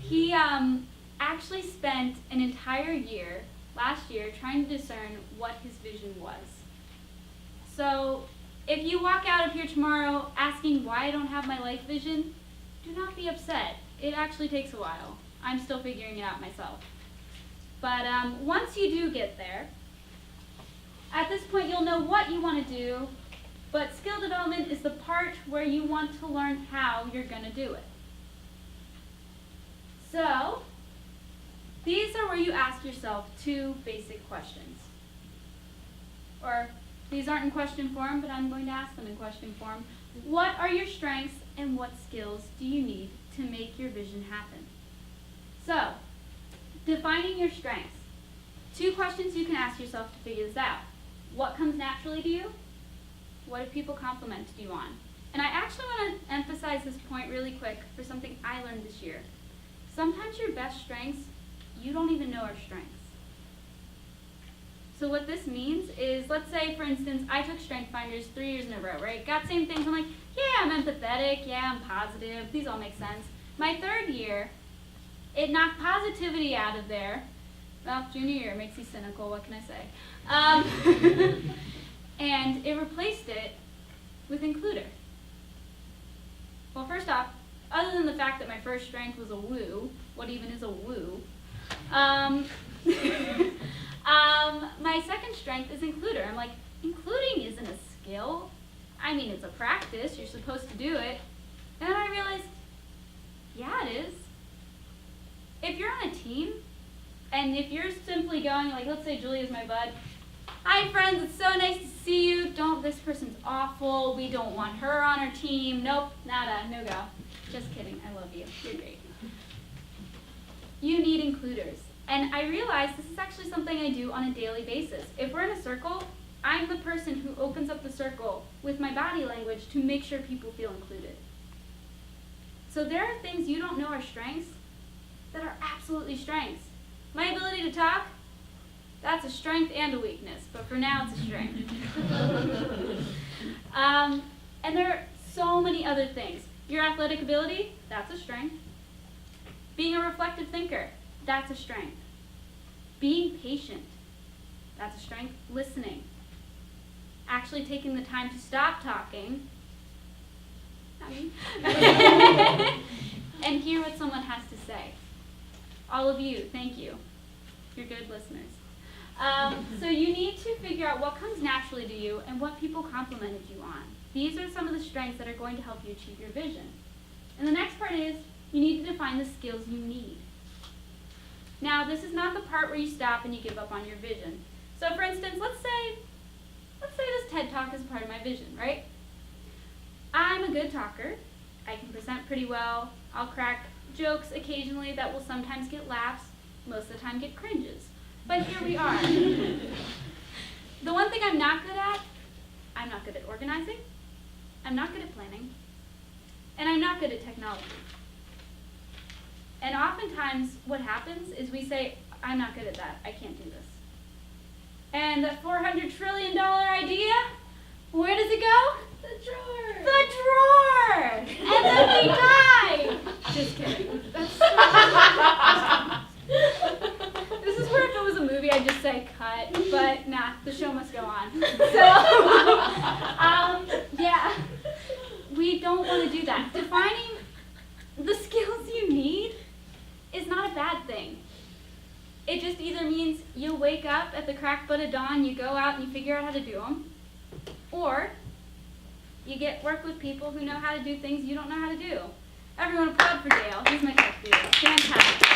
He actually spent an entire year, last year, trying to discern what his vision was. So if you walk out of here tomorrow asking why I don't have my life vision, do not be upset. It actually takes a while. I'm still figuring it out myself. But once you do get there, at this point you'll know what you want to do, but skill development is the part where you want to learn how you're going to do it. So, these are where you ask yourself 2 basic questions. Or, these aren't in question form, but I'm going to ask them in question form. What are your strengths and what skills do you need to make your vision happen? So, defining your strengths. 2 questions you can ask yourself to figure this out. What comes naturally to you? What have people complimented you on? And I actually want to emphasize this point really quick for something I learned this year. Sometimes your best strengths, you don't even know are strengths. So what this means is, let's say, for instance, I took Strength Finders 3 years in a row, right? Got same things. I'm like, yeah, I'm empathetic. Yeah, I'm positive. These all make sense. My 3rd year, it knocked positivity out of there. Well, junior year makes you cynical. What can I say? And it replaced it with includer. Well, first off, other than the fact that my first strength was a woo, what even is a woo? My second strength is includer. I'm like, including isn't a skill. I mean, it's a practice. You're supposed to do it. And then I realized, yeah, it is. If you're on a team, and if you're simply going, like, let's say Julia's my bud. Hi, friends, it's so nice to see you. This person's awful. We don't want her on our team. Nope, nada, no go. Just kidding, I love you. You're great. You need includers. And I realized this is actually something I do on a daily basis. If we're in a circle, I'm the person who opens up the circle with my body language to make sure people feel included. So there are things you don't know are strengths that are absolutely strengths. My ability to talk, that's a strength and a weakness, but for now it's a strength. And there are so many other things. Your athletic ability, that's a strength. Being a reflective thinker, that's a strength. Being patient, that's a strength. Listening. Actually taking the time to stop talking, not me, and hear what someone has to say. All of you, thank you. You're good listeners. So you need to figure out what comes naturally to you and what people complimented you on. These are some of the strengths that are going to help you achieve your vision. And the next part is, you need to define the skills you need. Now, this is not the part where you stop and you give up on your vision. So for instance, let's say this TED Talk is part of my vision, right? I'm a good talker. I can present pretty well. I'll crack jokes occasionally that will sometimes get laughs, most of the time get cringes. But here we are. The one thing I'm not good at organizing, I'm not good at planning, and I'm not good at technology. And oftentimes what happens is we say, I'm not good at that, I can't do this. And that $400 trillion idea, where does it go? The drawer! The drawer! And then we die! Just kidding. This is where if it was a movie, I'd just say cut, but nah, the show must go on. So, yeah, we don't want to do that. Defining the skills you need is not a bad thing. It just either means you wake up at the crack butt of dawn, you go out and you figure out how to do them, or you work with people who know how to do things you don't know how to do. Everyone applaud for Dale. He's my tech leader. Fantastic.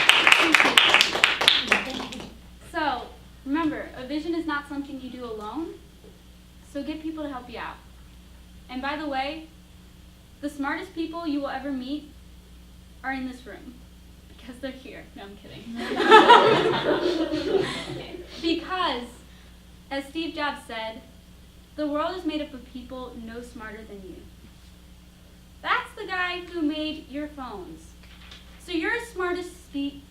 So, remember, a vision is not something you do alone, so get people to help you out. And by the way, the smartest people you will ever meet are in this room, because they're here. No, I'm kidding. Because, as Steve Jobs said, the world is made up of people no smarter than you. That's the guy who made your phones. So you're as smart as Steve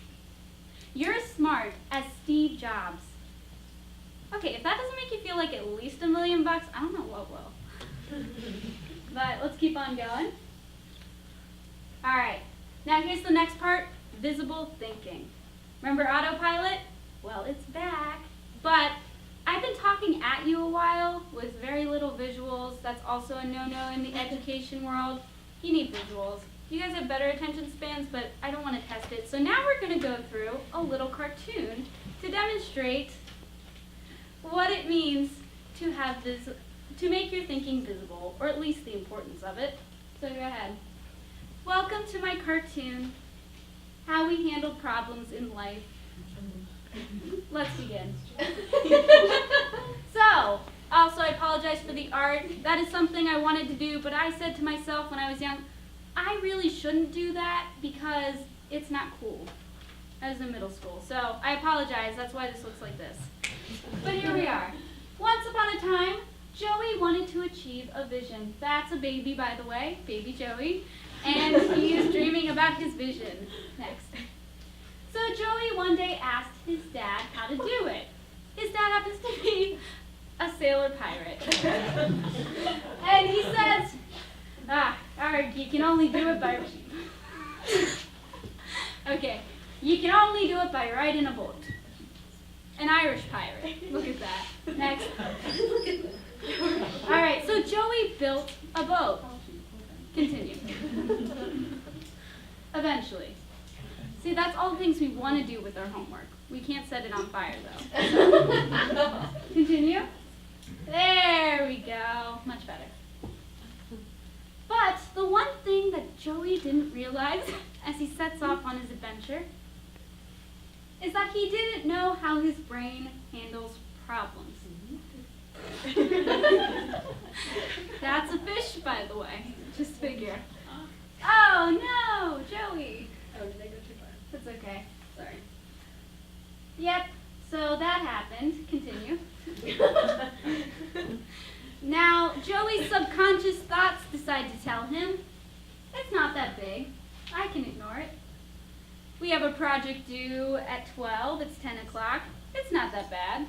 Jobs. Okay, if that doesn't make you feel like at least $1 million, I don't know what will. But let's keep on going. All right, now here's the next part, visible thinking. Remember autopilot? Well, it's back. But I've been talking at you a while with very little visuals. That's also a no-no in the education world. You need visuals. You guys have better attention spans, but I don't want to test it. So now we're going to go through a little cartoon to demonstrate what it means to have to make your thinking visible, or at least the importance of it. So go ahead. Welcome to my cartoon, How We Handle Problems in Life. Let's begin. So, also I apologize for the art. That is something I wanted to do, but I said to myself when I was young, I really shouldn't do that because it's not cool. I was in middle school, so I apologize. That's why this looks like this. But here we are. Once upon a time, Joey wanted to achieve a vision. That's a baby, by the way, baby Joey. And he is dreaming about his vision. Next. So Joey one day asked his dad how to do it. His dad happens to be a sailor pirate. And he says, arg, you can only do it by... Okay, you can only do it by riding a boat. An Irish pirate. Look at that. Next. All right, so Joey built a boat. Continue. Eventually. See, that's all the things we want to do with our homework. We can't set it on fire, though. So, continue. There we go. Much better. But the one thing that Joey didn't realize as he sets off on his adventure is that he didn't know how his brain handles problems. That's a fish, by the way. Just figure. Oh, no, Joey. Oh, did I go too far? That's okay. Sorry. Yep, so that happened. Continue. Now, Joey's subconscious thoughts decide to tell him, it's not that big. I can ignore it. We have a project due at 12. It's 10 o'clock. It's not that bad.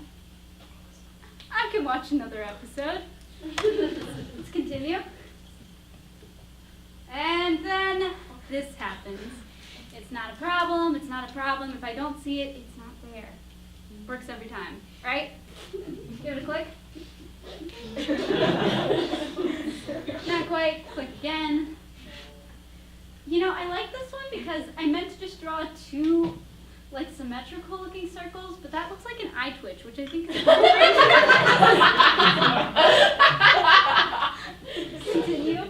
I can watch another episode. Let's continue. And then this happens. It's not a problem. It's not a problem. If I don't see it, it's not there. Works every time, right? Give it a click. Not quite. Click again. You know, I like this one because I meant to just draw two symmetrical looking circles, but that looks like an eye twitch, which I think is Continue.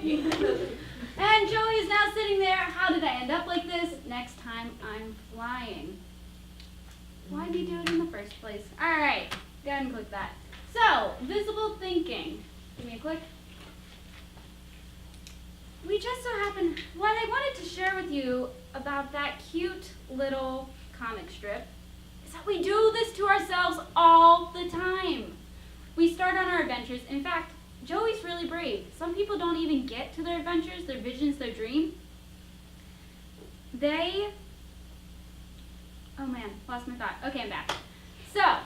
And Joey is now sitting there. How did I end up like this? Next time I'm flying. Why did you do it in the first place? All right, go ahead and click that. So, visible thinking. Give me a click. We just so happen, what I wanted to share with you about that cute little comic strip is that we do this to ourselves all the time. We start on our adventures. In fact, Joey's really brave. Some people don't even get to their adventures, their visions, their dream. Oh man, lost my thought. Okay, I'm back. So,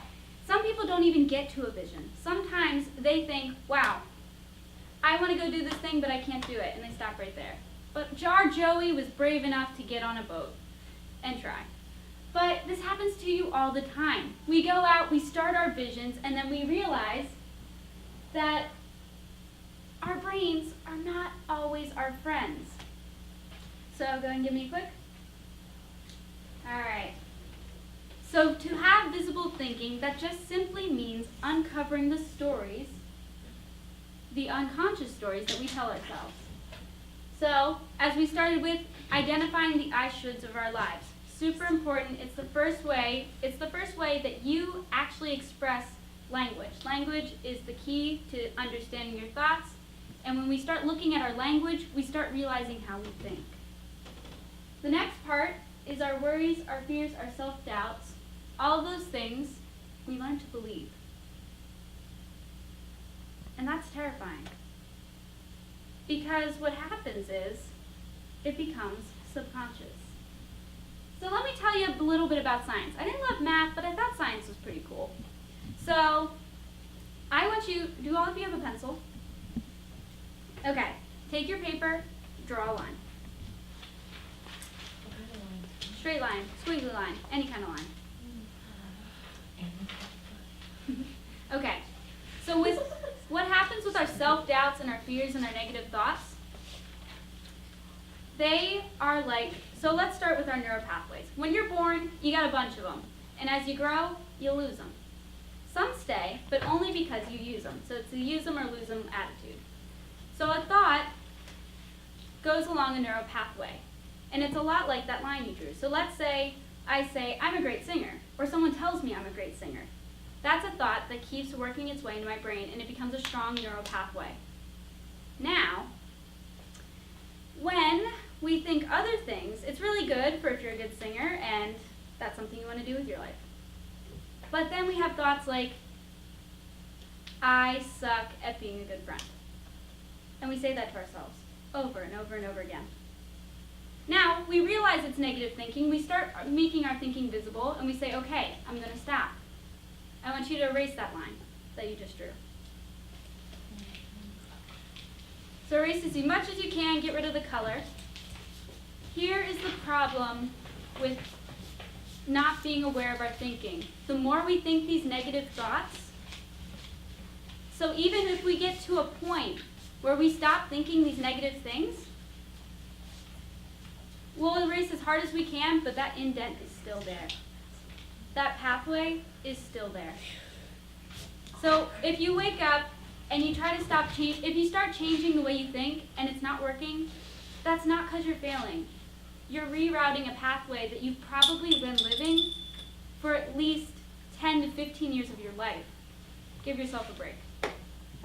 some people don't even get to a vision. Sometimes they think, wow, I want to go do this thing, but I can't do it, and they stop right there. But Joey was brave enough to get on a boat and try. But this happens to you all the time. We go out, we start our visions, and then we realize that our brains are not always our friends. So go and give me a click. All right. So to have visible thinking, that just simply means uncovering the stories, the unconscious stories that we tell ourselves. So, as we started with, identifying the I shoulds of our lives. Super important. It's the first way that you actually express language. Language is the key to understanding your thoughts. And when we start looking at our language, we start realizing how we think. The next part is our worries, our fears, our self-doubts. All of those things we learn to believe. And that's terrifying. Because what happens is, it becomes subconscious. So let me tell you a little bit about science. I didn't love math, but I thought science was pretty cool. So, I want you, do all of you have a pencil? Okay, take your paper, draw a line. straight line, squiggly line, any kind of line. Okay, so with what happens with our self-doubts and our fears and our negative thoughts, they are like, so let's start with our neural pathways. When you're born, you got a bunch of them, and as you grow, you lose them. Some stay, but only because you use them. So it's a use them or lose them attitude. So a thought goes along a neural pathway, and it's a lot like that line you drew. So let's say I say, I'm a great singer, or someone tells me I'm a great singer. That's a thought that keeps working its way into my brain, and it becomes a strong neural pathway. Now, when we think other things, it's really good for if you're a good singer, and that's something you want to do with your life. But then we have thoughts like, I suck at being a good friend. And we say that to ourselves over and over and over again. Now, we realize it's negative thinking. We start making our thinking visible, and we say, okay, I'm going to stop. I want you to erase that line that you just drew. So erase as much as you can, get rid of the color. Here is the problem with not being aware of our thinking. The more we think these negative thoughts, so even if we get to a point where we stop thinking these negative things, we'll erase as hard as we can, but that indent is still there. That pathway is still there. So if you wake up and you try to if you start changing the way you think and it's not working, that's not because you're failing. You're rerouting a pathway that you've probably been living for at least 10 to 15 years of your life. Give yourself a break.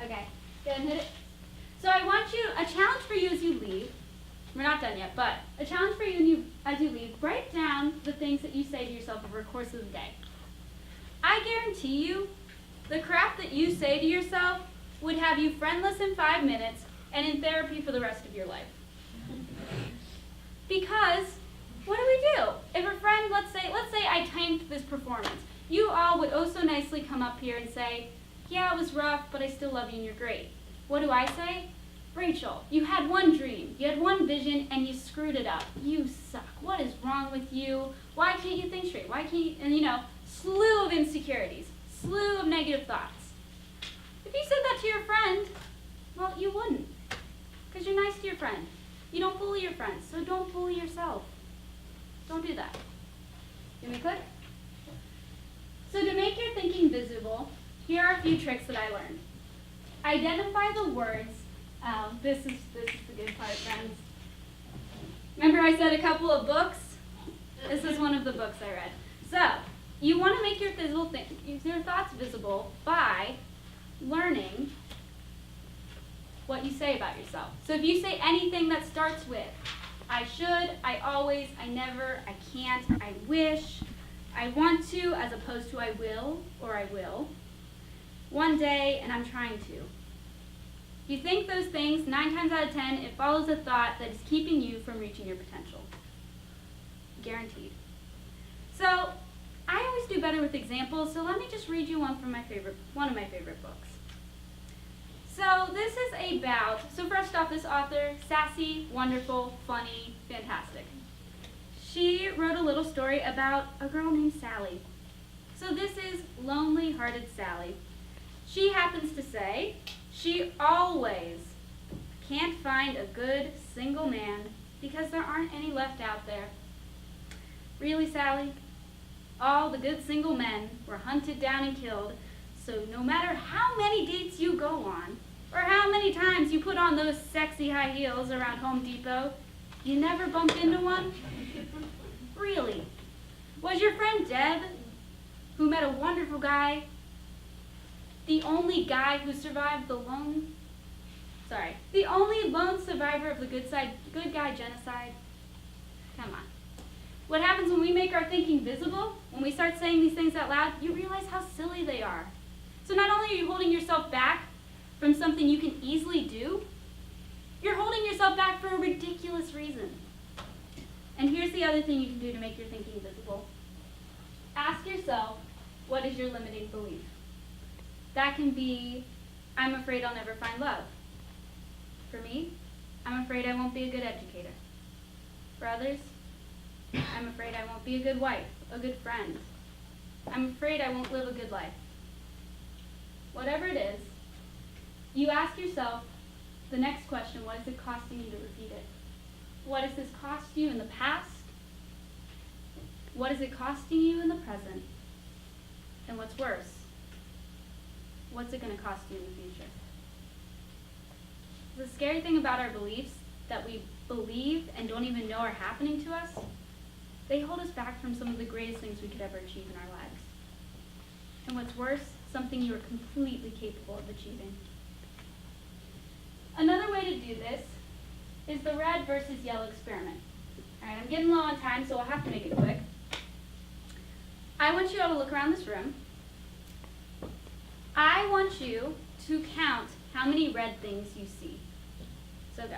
Okay, go ahead and hit it. So I want you, a challenge for you as you leave. We're not done yet, but a challenge for you as you leave, write down the things that you say to yourself over the course of the day. I guarantee you, the crap that you say to yourself would have you friendless in 5 minutes and in therapy for the rest of your life. Because, what do? If a friend, let's say I tanked this performance, you all would oh so nicely come up here and say, yeah, it was rough, but I still love you and you're great. What do I say? Rachel, you had one dream, you had one vision, and you screwed it up. You suck. What is wrong with you? Why can't you think straight? Why can't you, and slew of insecurities, slew of negative thoughts. If you said that to your friend, well, you wouldn't, because you're nice to your friend. You don't bully your friends, so don't bully yourself. Don't do that. Give me a click. So to make your thinking visible, here are a few tricks that I learned. Identify the words. This is the good part, friends. Remember I said a couple of books? This is one of the books I read. So, you want to make your your thoughts visible by learning what you say about yourself. So if you say anything that starts with, I should, I always, I never, I can't, I wish, I want to, as opposed to I will, or I will, one day, and I'm trying to. If you think those things, 9 times out of 10, it follows a thought that is keeping you from reaching your potential. Guaranteed. So, I always do better with examples, so let me just read you one of my favorite books. So this is about, so first off, this author, sassy, wonderful, funny, fantastic. She wrote a little story about a girl named Sally. So this is lonely-hearted Sally. She happens to say she always can't find a good single man because there aren't any left out there. Really, Sally? All the good single men were hunted down and killed, so no matter how many dates you go on, or how many times you put on those sexy high heels around Home Depot, you never bump into one? Really? Was your friend Deb, who met a wonderful guy, the only guy who survived the only lone survivor of the good guy genocide? Come on. What happens when we make our thinking visible, when we start saying these things out loud, you realize how silly they are. So not only are you holding yourself back from something you can easily do, you're holding yourself back for a ridiculous reason. And here's the other thing you can do to make your thinking visible. Ask yourself, what is your limiting belief? That can be, I'm afraid I'll never find love. For me, I'm afraid I won't be a good educator. For others, I'm afraid I won't be a good wife, a good friend. I'm afraid I won't live a good life. Whatever it is, you ask yourself the next question, what is it costing you to repeat it? What does this cost you in the past? What is it costing you in the present? And what's worse, what's it going to cost you in the future? The scary thing about our beliefs that we believe and don't even know are happening to us, they hold us back from some of the greatest things we could ever achieve in our lives. And what's worse, something you are completely capable of achieving. Another way to do this is the red versus yellow experiment. All right, I'm getting low on time, so I'll have to make it quick. I want you all to look around this room. I want you to count how many red things you see. So go.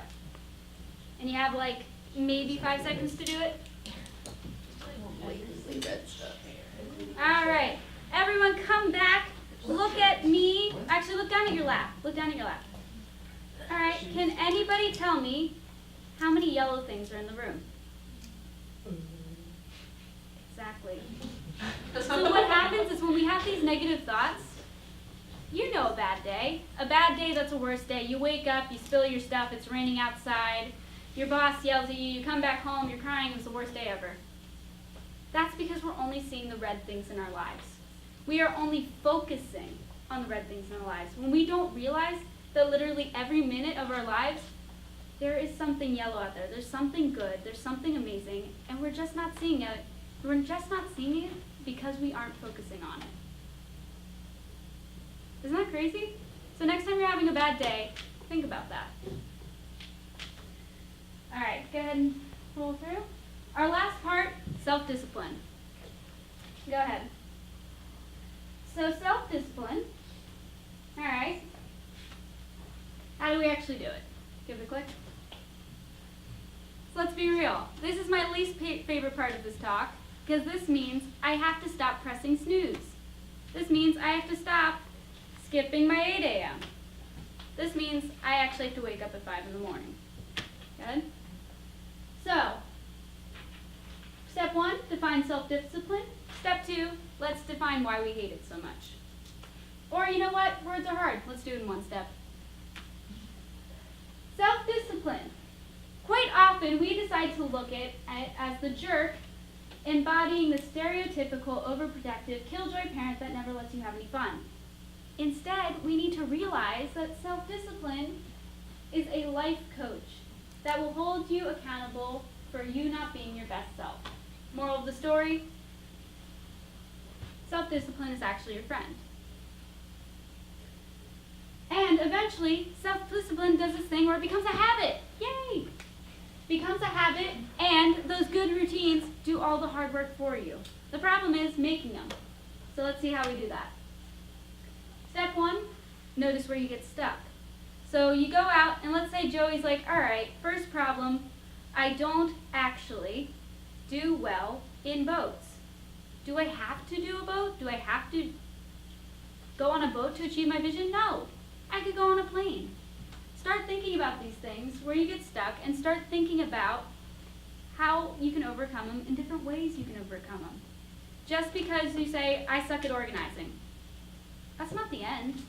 And you have like maybe 5 seconds to do it. All right, everyone come back. Look at me. Actually, look down at your lap. Look down at your lap. All right, can anybody tell me how many yellow things are in the room? Exactly. So what happens is when we have these negative thoughts, you know a bad day. A bad day, that's a worse day. You wake up, you spill your stuff, it's raining outside, your boss yells at you, you come back home, you're crying, it was the worst day ever. That's because we're only seeing the red things in our lives. We are only focusing on the red things in our lives. When we don't realize that literally every minute of our lives, there is something yellow out there. There's something good, there's something amazing, and we're just not seeing it. We're just not seeing it because we aren't focusing on it. Isn't that crazy? So next time you're having a bad day, think about that. All right, go ahead and roll through. Our last part, self-discipline. Go ahead. So self-discipline, all right. How do we actually do it? Give it a click. So let's be real. This is my least favorite part of this talk, because this means I have to stop pressing snooze. This means I have to stop skipping my 8 a.m. This means I actually have to wake up at 5 in the morning. Good? So, step 1, define self-discipline. Step 2, let's define why we hate it so much. Or you know what? Words are hard. Let's do it in one step. Self-discipline. Quite often, we decide to look at it as the jerk embodying the stereotypical, overprotective, killjoy parent that never lets you have any fun. Instead, we need to realize that self-discipline is a life coach that will hold you accountable for you not being your best self. Moral of the story, self-discipline is actually your friend. And eventually, self-discipline does this thing where it becomes a habit. Yay! Becomes a habit, and those good routines do all the hard work for you. The problem is making them. So let's see how we do that. Step 1, notice where you get stuck. So you go out, and let's say Joey's like, all right, first problem, I don't actually do well in boats. Do I have to do a boat? Do I have to go on a boat to achieve my vision? No. I could go on a plane. Start thinking about these things where you get stuck and start thinking about how you can overcome them in different ways you can overcome them. Just because you say, I suck at organizing, that's not the end.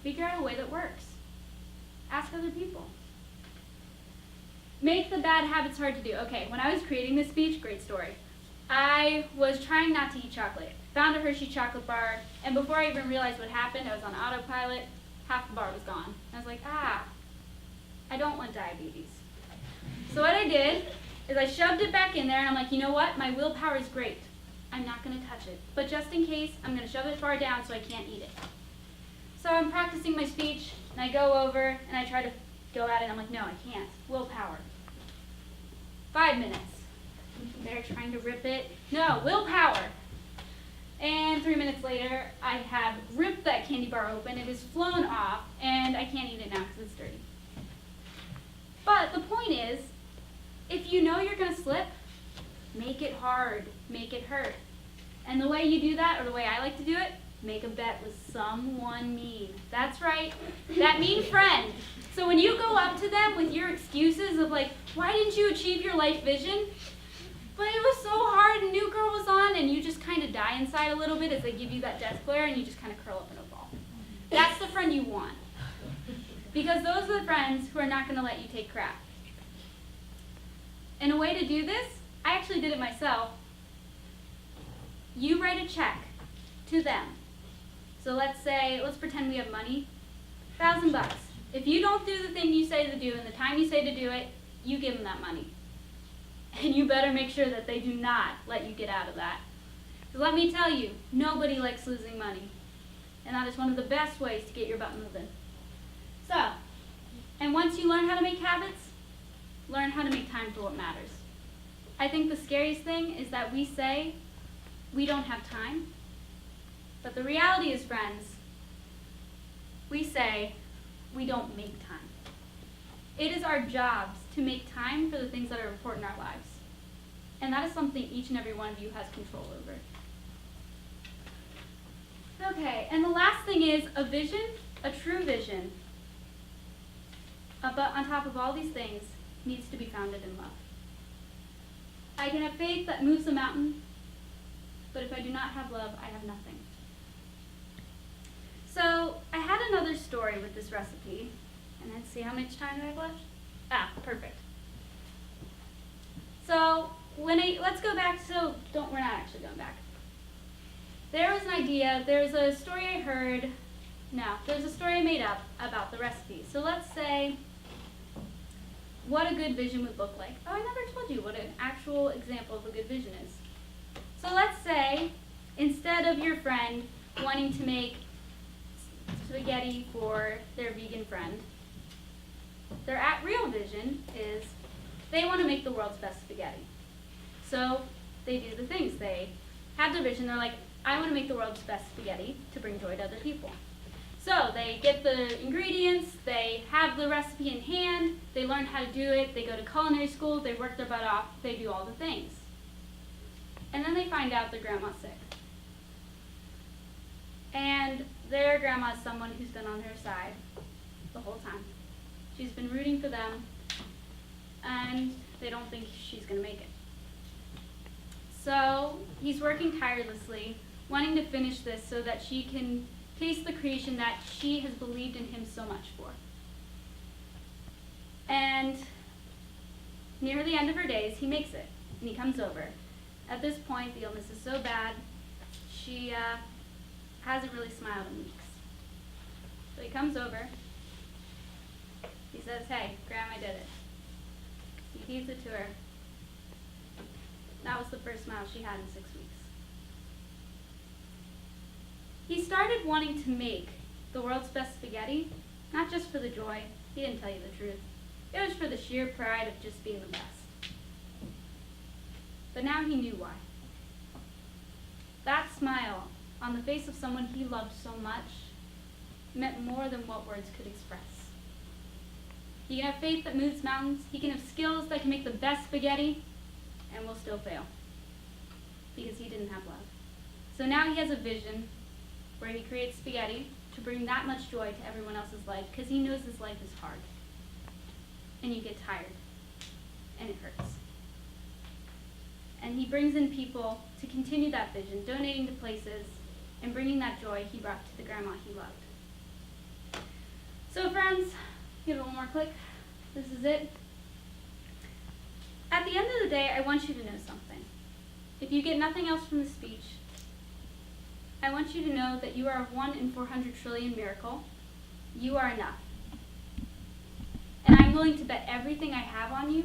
Figure out a way that works. Ask other people. Make the bad habits hard to do. Okay, when I was creating this speech, great story. I was trying not to eat chocolate. Found a Hershey chocolate bar, and before I even realized what happened, I was on autopilot. Half the bar was gone. I was like, I don't want diabetes. So what I did is I shoved it back in there, and I'm like, you know what? My willpower is great. I'm not going to touch it. But just in case, I'm going to shove it far down so I can't eat it. So I'm practicing my speech, and I go over, and I try to go at it, and I'm like, no, I can't. Willpower. 5 minutes. They're trying to rip it. No, willpower. And 3 minutes later, I have ripped that candy bar open. It has flown off, and I can't eat it now because it's dirty. But the point is, if you know you're going to slip, make it hard. Make it hurt. And the way you do that, or the way I like to do it, make a bet with someone mean. That's right, that mean friend. So when you go up to them with your excuses of like, why didn't you achieve your life vision? But it was so hard, and New Girl was on, and you just kind of die inside a little bit as they give you that death glare, and you just kind of curl up in a ball. That's the friend you want. Because those are the friends who are not going to let you take crap. And a way to do this, I actually did it myself. You write a check to them. So let's pretend we have money, $1,000. If you don't do the thing you say to do in the time you say to do it, you give them that money. And you better make sure that they do not let you get out of that. Because let me tell you, nobody likes losing money. And that is one of the best ways to get your butt moving. So, and once you learn how to make habits, learn how to make time for what matters. I think the scariest thing is that we say we don't have time. But the reality is, friends, we say we don't make time. It is our jobs to make time for the things that are important in our lives. And that is something each and every one of you has control over. Okay, and the last thing is a vision, a true vision, but on top of all these things, needs to be founded in love. I can have faith that moves a mountain, but if I do not have love, I have nothing. So I had another story with this recipe, and let's see how much time do I have left? Perfect. So let's go back. We're not actually going back. There was an idea. There's a story I heard. No, there's a story I made up about the recipe. So let's say what a good vision would look like. Oh, I never told you what an actual example of a good vision is. So let's say instead of your friend wanting to make spaghetti for their vegan friend, their real vision is they want to make the world's best spaghetti. So they do the things. They have their vision. They're like, I want to make the world's best spaghetti to bring joy to other people. So they get the ingredients, they have the recipe in hand, they learn how to do it, they go to culinary school, they work their butt off, they do all the things. And then they find out their grandma's sick. And their grandma is someone who's been on their side the whole time. She's been rooting for them, and they don't think she's going to make it. So he's working tirelessly, wanting to finish this so that she can taste the creation that she has believed in him so much for. And near the end of her days, he makes it, and he comes over. At this point, the illness is so bad, she hasn't really smiled in weeks. So he comes over. He says, hey, Grandma did it. He gives it to her. That was the first smile she had in 6 weeks. He started wanting to make the world's best spaghetti, not just for the joy. He didn't tell you the truth. It was for the sheer pride of just being the best. But now he knew why. That smile on the face of someone he loved so much meant more than what words could express. He can have faith that moves mountains. He can have skills that can make the best spaghetti and will still fail because he didn't have love. So now he has a vision where he creates spaghetti to bring that much joy to everyone else's life because he knows his life is hard. And you get tired. And it hurts. And he brings in people to continue that vision, donating to places and bringing that joy he brought to the grandma he loved. So friends, give it one more click. This is it. At the end of the day, I want you to know something. If you get nothing else from the speech, I want you to know that you are a 1 in 400 trillion miracle. You are enough. And I'm willing to bet everything I have on you,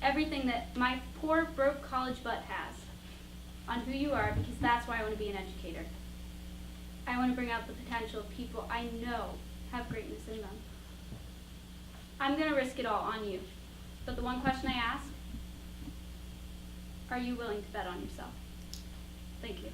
everything that my poor, broke college butt has, on who you are, because that's why I want to be an educator. I want to bring out the potential of people I know have greatness in them. I'm going to risk it all on you. But the one question I ask, are you willing to bet on yourself? Thank you.